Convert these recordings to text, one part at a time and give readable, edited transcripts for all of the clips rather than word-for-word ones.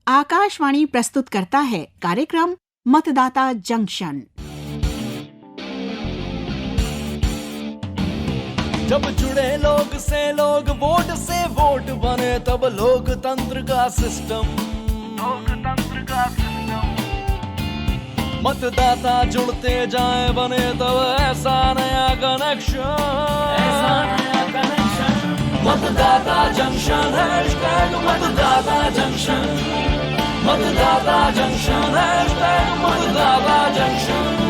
आकाशवाणी प्रस्तुत करता है कार्यक्रम मतदाता जंक्शन। जब जुड़े लोग से लोग, वोट से वोट बने, तब लोकतंत्र का सिस्टम। मतदाता जुड़ते जाए बने तब ऐसा नया कनेक्शन। मतदाता जंक्शन, हैशटैग मतदाता जंक्शन। मतदाता जंक्शन, हैशटैग मतदाता जंक्शन।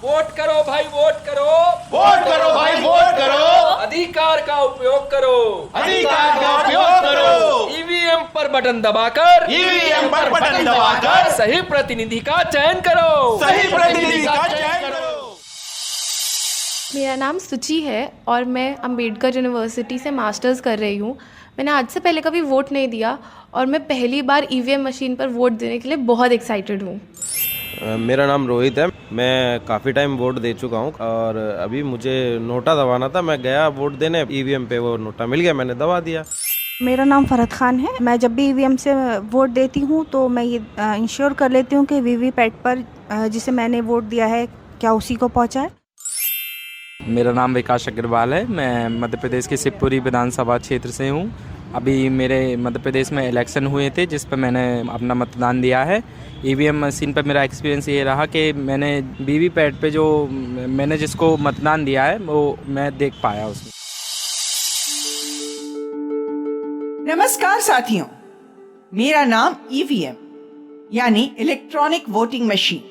वोट करो भाई, वोट करो, वोट करो भाई, वोट करो, अधिकार का उपयोग करो, अधिकार का उपयोग करो। ईवीएम पर बटन दबाकर, ईवीएम पर बटन दबाकर सही प्रतिनिधि का चयन करो, सही प्रतिनिधि का चयन करो। मेरा नाम सुची है और मैं अंबेडकर यूनिवर्सिटी से मास्टर्स कर रही हूँ। मैंने आज से पहले कभी वोट नहीं दिया और मैं पहली बार ईवीएम मशीन पर वोट देने के लिए बहुत एक्साइटेड हूँ। मेरा नाम रोहित है। मैं काफ़ी टाइम वोट दे चुका हूँ और अभी मुझे नोटा दबाना था। मैं गया वोट देने, ईवीएम पे वो नोटा मिल गया, मैंने दबा दिया। मेरा नाम फरहत खान है। मैं जब भी ईवीएम से वोट देती हूँ तो मैं ये इंश्योर कर लेती हूँ कि वीवीपैट पर जिसे मैंने वोट दिया है क्या उसी को पहुँचा है। मेरा नाम विकास अग्रवाल है। मैं मध्य प्रदेश के शिवपुरी विधानसभा क्षेत्र से हूँ। अभी मेरे मध्य प्रदेश में इलेक्शन हुए थे जिस पर मैंने अपना मतदान दिया है। ईवीएम मशीन पर मेरा एक्सपीरियंस ये रहा कि मैंने वीवीपैट पे जो मैंने जिसको मतदान दिया है वो मैं देख पाया उसमें। नमस्कार साथियों, मेरा नाम ईवीएम यानी इलेक्ट्रॉनिक वोटिंग मशीन।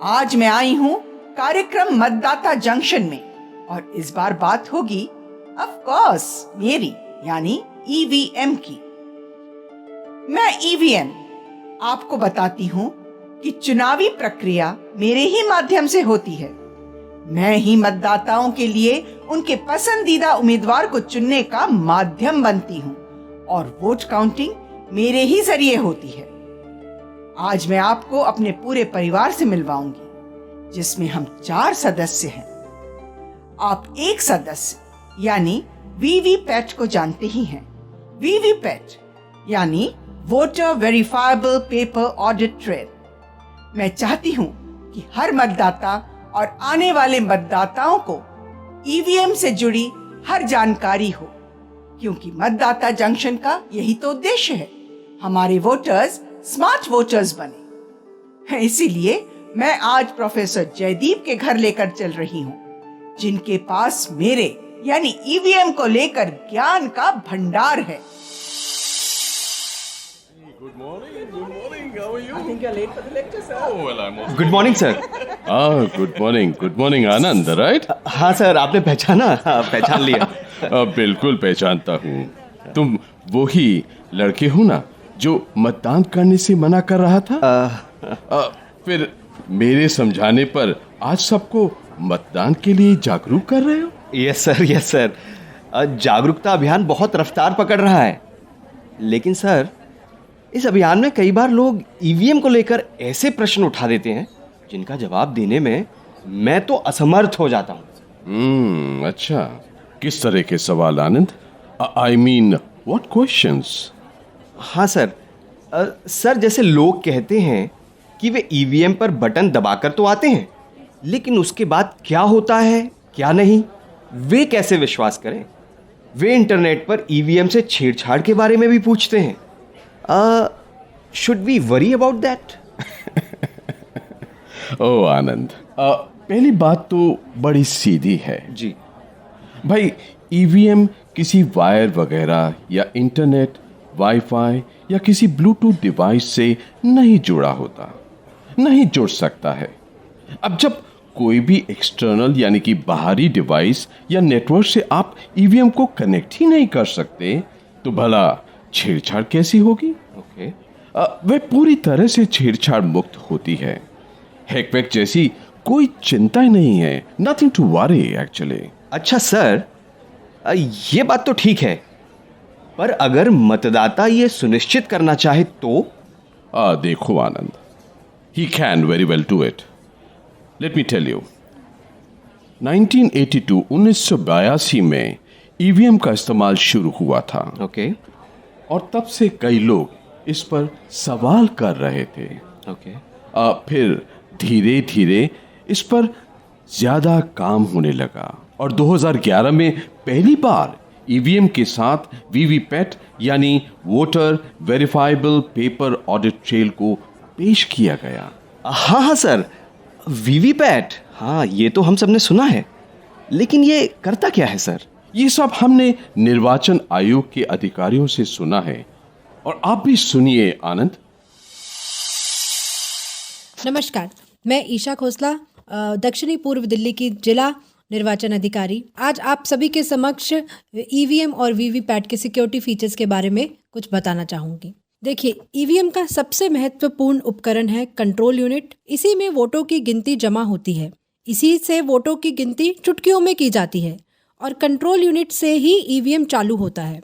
आज मैं आई हूँ कार्यक्रम मतदाता जंक्शन में और इस बार बात होगी ऑफ कोर्स मेरी यानी ईवीएम की। मैं ईवीएम आपको बताती हूँ कि चुनावी प्रक्रिया मेरे ही माध्यम से होती है। मैं ही मतदाताओं के लिए उनके पसंदीदा उम्मीदवार को चुनने का माध्यम बनती हूँ और वोट काउंटिंग मेरे ही जरिए होती है। आज मैं आपको अपने पूरे परिवार से मिलवाऊंगी जिसमें हम 4 सदस्य हैं। आप एक सदस्य यानी वीवीपैट को जानते ही हैं। वीवीपैट यानी voter verifiable paper audit trail. मैं चाहती हूं कि हर मतदाता और आने वाले मतदाताओं को ईवीएम से जुड़ी हर जानकारी हो, क्योंकि मतदाता जंक्शन का यही तो उद्देश्य है, हमारे वोटर्स स्मार्ट वोटर्स बने। इसीलिए मैं आज प्रोफेसर जयदीप के घर लेकर चल रही हूँ, जिनके पास मेरे यानी ईवीएम को लेकर ज्ञान का भंडार है। Good morning, how are you? I think you're late for the lecture, sir. Oh, well, I'm okay. Good morning sir. Good morning, Anand, right? हाँ सर, आपने पहचाना? हाँ, पहचान लिया। बिल्कुल पहचानता हूँ। तुम वही लड़के हो ना जो मतदान करने से मना कर रहा था? फिर मेरे समझाने पर आज सबको मतदान के लिए जागरूक कर रहे हो? Yes sir. जागरूकता अभियान बहुत रफ्तार पकड़ रहा है, लेकिन सर इस अभियान में कई बार लोग ईवीएम को लेकर ऐसे प्रश्न उठा देते हैं जिनका जवाब देने में मैं तो असमर्थ हो जाता हूँ। अच्छा, किस तरह के सवाल Anand? I mean what questions? हाँ सर, जैसे लोग कहते हैं कि वे ईवीएम पर बटन दबाकर तो आते हैं, लेकिन उसके बाद क्या होता है क्या नहीं वे कैसे विश्वास करें। वे इंटरनेट पर ईवीएम से छेड़छाड़ के बारे में भी पूछते हैं। Should we worry about that? ओ आनंद, पहली बात तो बड़ी सीधी है जी भाई। ईवीएम किसी वायर वगैरह या इंटरनेट, वाईफाई या किसी ब्लूटूथ डिवाइस से नहीं जुड़ा होता, नहीं जुड़ सकता है। अब जब कोई भी एक्सटर्नल यानी कि बाहरी डिवाइस या नेटवर्क से आप ईवीएम को कनेक्ट ही नहीं कर सकते तो भला छेड़छाड़ कैसी होगी? ओके। वह पूरी तरह से छेड़छाड़ मुक्त होती है। हैकवैक जैसी कोई चिंता ही नहीं है। Nothing to worry actually. अच्छा सर, ये बात तो ठीक है, पर अगर मतदाता ये सुनिश्चित करना चाहे तो? देखो आनंद, he can very well do it. Let me tell you, 1982 1982 में ईवीएम का इस्तेमाल शुरू हुआ था ओके और तब से कई लोग इस पर सवाल कर रहे थे। ओके फिर धीरे धीरे इस पर ज्यादा काम होने लगा और 2011 में पहली बार ईवीएम के साथ वीवीपैट यानी voter verifiable paper audit trail को पेश किया गया। हाँ हाँ सर, वीवीपैट, हाँ ये तो हम सब ने सुना है, लेकिन ये करता क्या है सर? ये सब हमने निर्वाचन आयोग के अधिकारियों से सुना है और आप भी सुनिए आनंद। नमस्कार, मैं ईशा खोसला, दक्षिणी पूर्व दिल्ली की जिला निर्वाचन अधिकारी। आज आप सभी के समक्ष ईवीएम और वीवीपैट के सिक्योरिटी फीचर्स के बारे में कुछ बताना चाहूँगी। देखिए, ईवीएम का सबसे महत्वपूर्ण उपकरण है कंट्रोल यूनिट। इसी में वोटों की गिनती जमा होती है। इसी से वोटों की गिनती चुटकियों में की जाती है और कंट्रोल यूनिट से ही ईवीएम चालू होता है।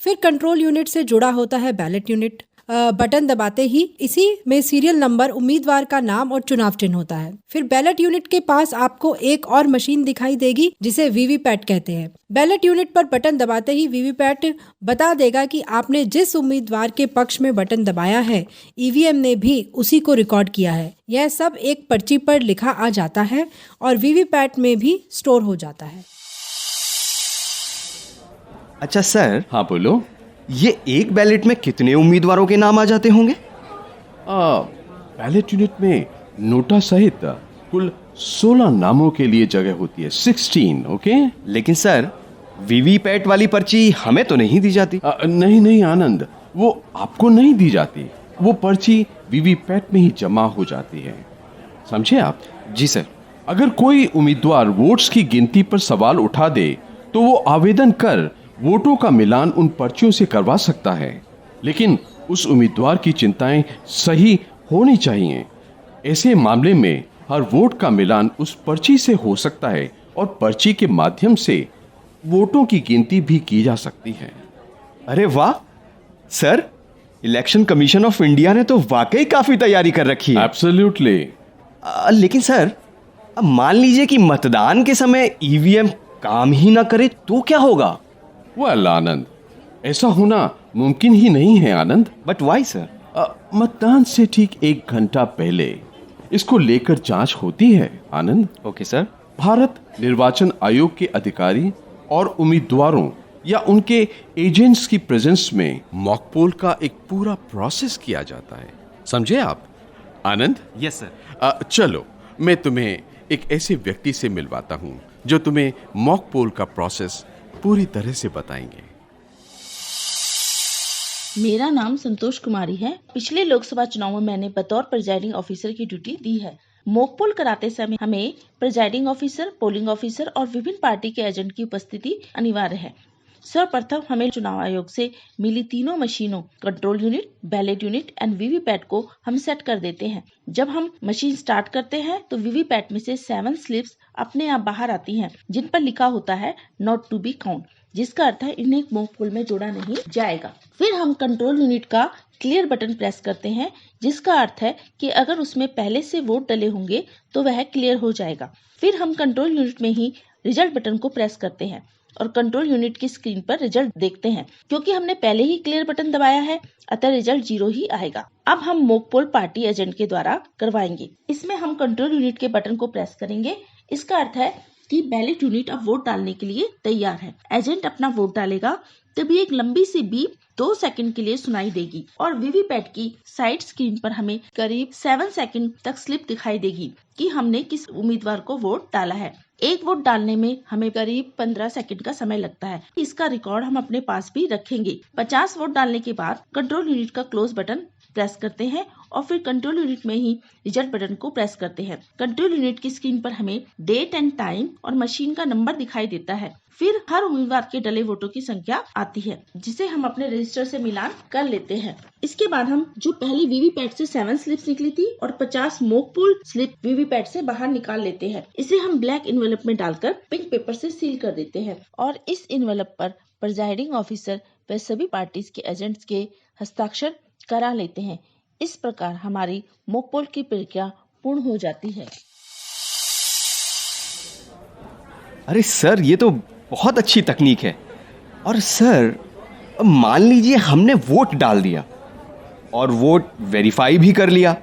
फिर कंट्रोल यूनिट से जुड़ा होता है बैलेट यूनिट। बटन दबाते ही इसी में सीरियल नंबर, उम्मीदवार का नाम और चुनाव चिन्ह होता है। फिर बैलेट यूनिट के पास आपको एक और मशीन दिखाई देगी जिसे वीवीपैट कहते हैं। बैलेट यूनिट पर बटन दबाते ही वीवीपैट बता देगा कि आपने जिस उम्मीदवार के पक्ष में बटन दबाया है, ईवीएम ने भी उसी को रिकॉर्ड किया है। यह सब एक पर्ची पर लिखा आ जाता है और वीवीपैट में भी स्टोर हो जाता है। अच्छा सर, हाँ बोलो। ये एक बैलेट में कितने उम्मीदवारों के नाम आ जाते होंगे? बैलेट यूनिट में नोटा सहित कुल 16 नामों के लिए जगह होती है, 16। ओके। लेकिन सर, वीवीपैट वाली पर्ची हमें तो नहीं दी जाती। नहीं आनंद, वो आपको नहीं दी जाती। वो पर्ची वीवीपैट में ही जमा हो जाती है, समझे आप? जी सर। अगर कोई उम्मीदवार वोट्स की गिनती पर सवाल उठा दे तो वो आवेदन कर वोटों का मिलान उन पर्चियों से करवा सकता है, लेकिन उस उम्मीदवार की चिंताएं सही होनी चाहिए। ऐसे मामले में हर वोट का मिलान उस पर्ची से हो सकता है और पर्ची के माध्यम से वोटों की गिनती भी की जा सकती है। अरे वाह sir, election commission of India ने तो वाकई काफी तैयारी कर रखी है। एब्सोल्युटली। लेकिन सर, अब मान लीजिए कि मतदान के समय ईवीएम काम ही ना करे तो क्या होगा? वेल आनंद, ऐसा होना मुमकिन ही नहीं है आनंद। But why sir? मतदान से ठीक 1 घंटा पहले इसको लेकर जांच होती है आनंद। Okay sir. भारत निर्वाचन आयोग के अधिकारी और उम्मीदवारों या उनके एजेंट्स की प्रेजेंस में मॉक पोल का एक पूरा प्रोसेस किया जाता है, समझे आप आनंद? Yes sir. चलो मैं तुम्हें एक ऐसे व्यक्ति से मिलवाता हूं जो तुम्हें मॉक पोल का प्रोसेस पूरी तरह से बताएंगे। मेरा नाम संतोष कुमारी है। पिछले लोकसभा चुनाव में मैंने बतौर प्रिजाइडिंग ऑफिसर की ड्यूटी दी है। मॉक पोल कराते समय हमें प्रिजाइडिंग ऑफिसर, पोलिंग ऑफिसर और विभिन्न पार्टी के एजेंट की उपस्थिति अनिवार्य है। सर्वप्रथम हमें चुनाव आयोग से मिली तीनों मशीनों control unit, ballot unit and VVPAT को हम सेट कर देते हैं। जब हम मशीन स्टार्ट करते हैं तो वीवीपैट में से 7 स्लिप्स अपने आप बाहर आती हैं, जिन पर लिखा होता है नॉट टू बी काउंट, जिसका अर्थ है इन्हें मॉक पोल में जोड़ा नहीं जाएगा। फिर हम कंट्रोल यूनिट का क्लियर बटन प्रेस करते हैं, जिसका अर्थ है कि अगर उसमें पहले से वोट डले होंगे तो वह क्लियर हो जाएगा। फिर हम कंट्रोल यूनिट में ही रिजल्ट बटन को प्रेस करते हैं और कंट्रोल यूनिट की स्क्रीन पर रिजल्ट देखते हैं। क्योंकि हमने पहले ही क्लियर बटन दबाया है, अतः रिजल्ट 0 ही आएगा। अब हम मॉक पोल पार्टी एजेंट के द्वारा करवाएंगे। इसमें हम कंट्रोल यूनिट के बटन को प्रेस करेंगे। इसका अर्थ है कि बैलेट यूनिट अब वोट डालने के लिए तैयार है। एजेंट अपना वोट डालेगा, तभी एक लंबी सी बीप 2 सेकंड के लिए सुनाई देगी और वीवीपैट की साइड स्क्रीन पर हमें करीब 7 सेकंड तक स्लिप दिखाई देगी कि हमने किस उम्मीदवार को वोट डाला है। एक वोट डालने में हमें करीब 15 सेकंड का समय लगता है। इसका रिकॉर्ड हम अपने पास भी रखेंगे। 50 वोट डालने के बाद कंट्रोल यूनिट का क्लोज बटन प्रेस करते हैं और फिर कंट्रोल यूनिट में ही रिजल्ट बटन को प्रेस करते हैं। कंट्रोल यूनिट की स्क्रीन पर हमें डेट एंड टाइम और मशीन का नंबर दिखाई देता है। फिर हर उम्मीदवार के डले वोटों की संख्या आती है, जिसे हम अपने रजिस्टर से मिलान कर लेते हैं। इसके बाद हम जो पहले वीवीपैट से 7 स्लिप्स निकली थी और 50 मॉक पोल स्लिप वीवीपैट से बाहर निकाल लेते हैं। इसे हम ब्लैक इन्वेलप में डालकर पिंक पेपर से सील कर देते हैं और इस इन्वेलप पर प्रिजाइडिंग ऑफिसर व सभी पार्टीज के एजेंट्स के हस्ताक्षर करा लेते हैं। इस प्रकार हमारी मॉक पोल की प्रक्रिया पूर्ण हो जाती है। अरे सर, ये तो बहुत अच्छी तकनीक है। और सर, मान लीजिए हमने वोट डाल दिया और वोट वेरीफाई भी कर लिया,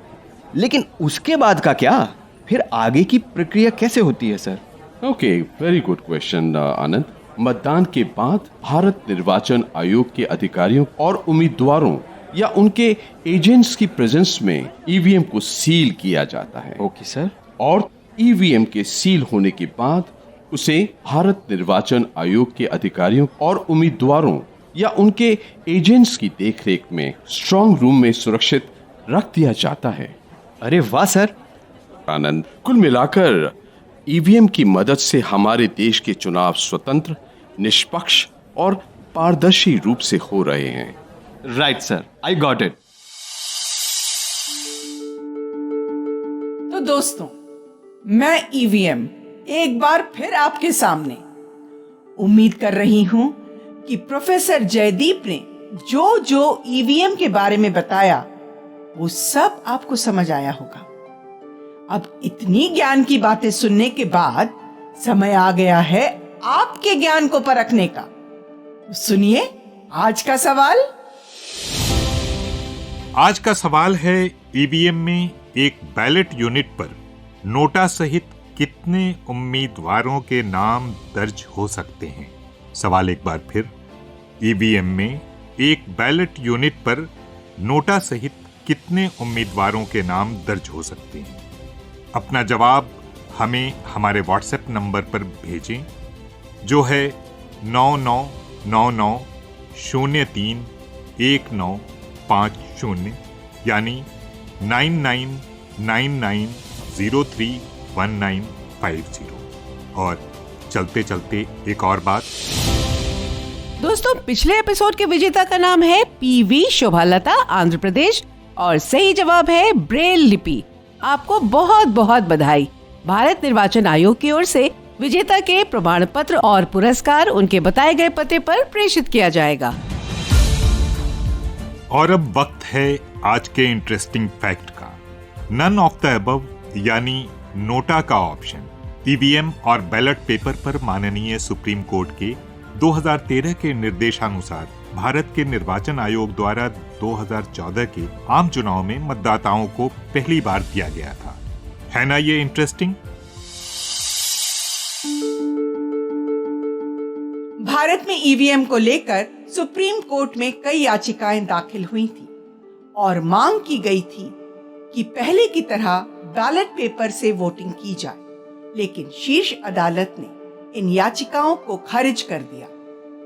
लेकिन उसके बाद का क्या? फिर आगे की प्रक्रिया कैसे होती है sir? Okay, very good question Anand. मतदान के बाद भारत निर्वाचन आयोग के अधिकारियों और उम्मीदवारों या उनके एजेंट्स की प्रेजेंस में ईवीएम को सील किया जाता है। Okay sir. और ईवीएम के सील होने के बाद उसे भारत निर्वाचन आयोग के अधिकारियों और उम्मीदवारों या उनके एजेंट्स की देखरेख में स्ट्रांग रूम में सुरक्षित रख दिया जाता है। अरे वाह सर। आनंद, कुल मिलाकर ईवीएम की मदद से हमारे देश के चुनाव स्वतंत्र, निष्पक्ष और पारदर्शी रूप से हो रहे हैं। Right sir, I got it. तो दोस्तों, मैं ईवीएम एक बार फिर आपके सामने। उम्मीद कर रही हूं कि प्रोफेसर जयदीप ने जो जो ईवीएम के बारे में बताया वो सब आपको समझ आया होगा। अब इतनी ज्ञान की बातें सुनने के बाद समय आ गया है आपके ज्ञान को परखने का। सुनिए आज का सवाल। आज का सवाल है, ईवीएम में एक बैलेट यूनिट पर नोटा सहित कितने उम्मीदवारों के नाम दर्ज हो सकते हैं? सवाल एक बार फिर, ईवीएम में एक बैलेट यूनिट पर नोटा सहित कितने उम्मीदवारों के नाम दर्ज हो सकते हैं? अपना जवाब हमें हमारे व्हाट्सएप नंबर पर भेजें, जो है 9999031950, यानी 9999031950। और चलते चलते एक और बात। दोस्तों, पिछले एपिसोड के विजेता का नाम है पीवी शोभालता, आंध्र प्रदेश, और सही जवाब है ब्रेल लिपि। आपको बहुत बहुत बधाई। भारत निर्वाचन आयोग की ओर से विजेता के प्रमाण पत्र और पुरस्कार उनके बताए गए पते पर प्रेषित किया जाएगा। और अब वक्त है आज के इंटरेस्टिंग फैक्ट का। नन ऑफ द अबव यानी नोटा का ऑप्शन ईवीएम और बैलेट पेपर पर माननीय सुप्रीम कोर्ट के 2013 के निर्देशानुसार भारत के निर्वाचन आयोग द्वारा 2014 के आम चुनाव में मतदाताओं को पहली बार दिया गया था। है ना ये इंटरेस्टिंग? भारत में ईवीएम को लेकर सुप्रीम कोर्ट में कई याचिकाएं दाखिल हुई थी और मांग की गई थी कि पहले की तरह बैलेट पेपर से वोटिंग की जाए, लेकिन शीर्ष अदालत ने इन याचिकाओं को खारिज कर दिया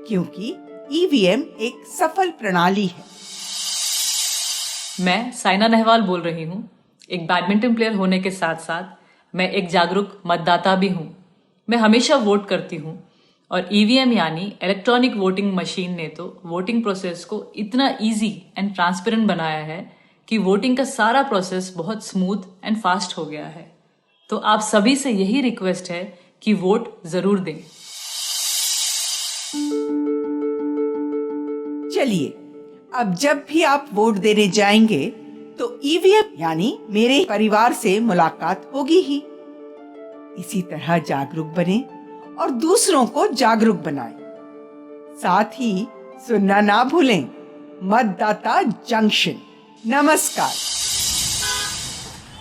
क्योंकि ईवीएम एक सफल प्रणाली है। मैं साइना नेहवाल बोल रही हूँ। एक बैडमिंटन प्लेयर होने के साथ साथ मैं एक जागरूक मतदाता भी हूँ। मैं हमेशा वोट करती हूँ और ईवीएम यानी इलेक्ट्रॉनिक वोटिंग मशीन ने तो वोटिंग प्रोसेस को इतना इजी एंड ट्रांसपेरेंट बनाया है कि वोटिंग का सारा प्रोसेस बहुत स्मूथ एंड फास्ट हो गया है। तो आप सभी से यही रिक्वेस्ट है कि वोट जरूर दें। चलिए, अब जब भी आप वोट देने जाएंगे तो ईवीएम यानी मेरे परिवार से मुलाकात होगी ही। इसी तरह जागरूक बने और दूसरों को जागरूक बनाएं। साथ ही सुनना ना भूलें मतदाता जंक्शन। नमस्कार।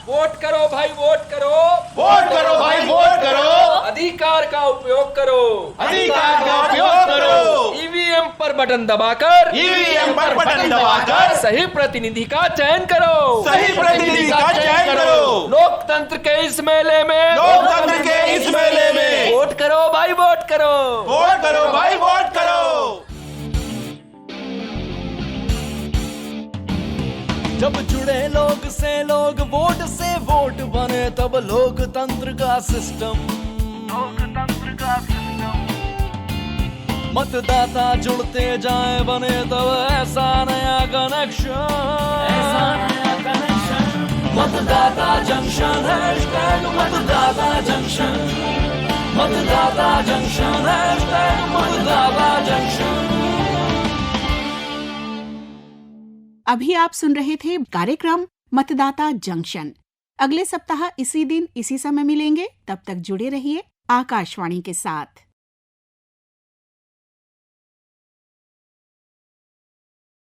वोट करो भाई, वोट करो, वोट करो भाई, वोट करो, अधिकार का उपयोग करो, अधिकार का उपयोग करो, ईवीएम पर बटन दबाकर, ईवीएम पर बटन दबाकर सही प्रतिनिधि का चयन करो, सही प्रतिनिधि का चयन करो। लोकतंत्र के इस मेले में, लोकतंत्र के इस मेले में वोट करो भाई, वोट करो, वोट करो भाई, वोट करो। जब जुड़े लोग से लोग, वोट से वोट बने, तब लोकतंत्र का सिस्टम, मतदाता जुड़ते जाए बने तब ऐसा नया कनेक्शन, मतदाता जंक्शन, हैशटैग मतदाता जंक्शन, मतदाता जंक्शन, हैशटैग मतदाता जंक्शन। अभी आप सुन रहे थे कार्यक्रम मतदाता जंक्शन। अगले सप्ताह इसी दिन इसी समय मिलेंगे। तब तक जुड़े रहिए आकाशवाणी के साथ।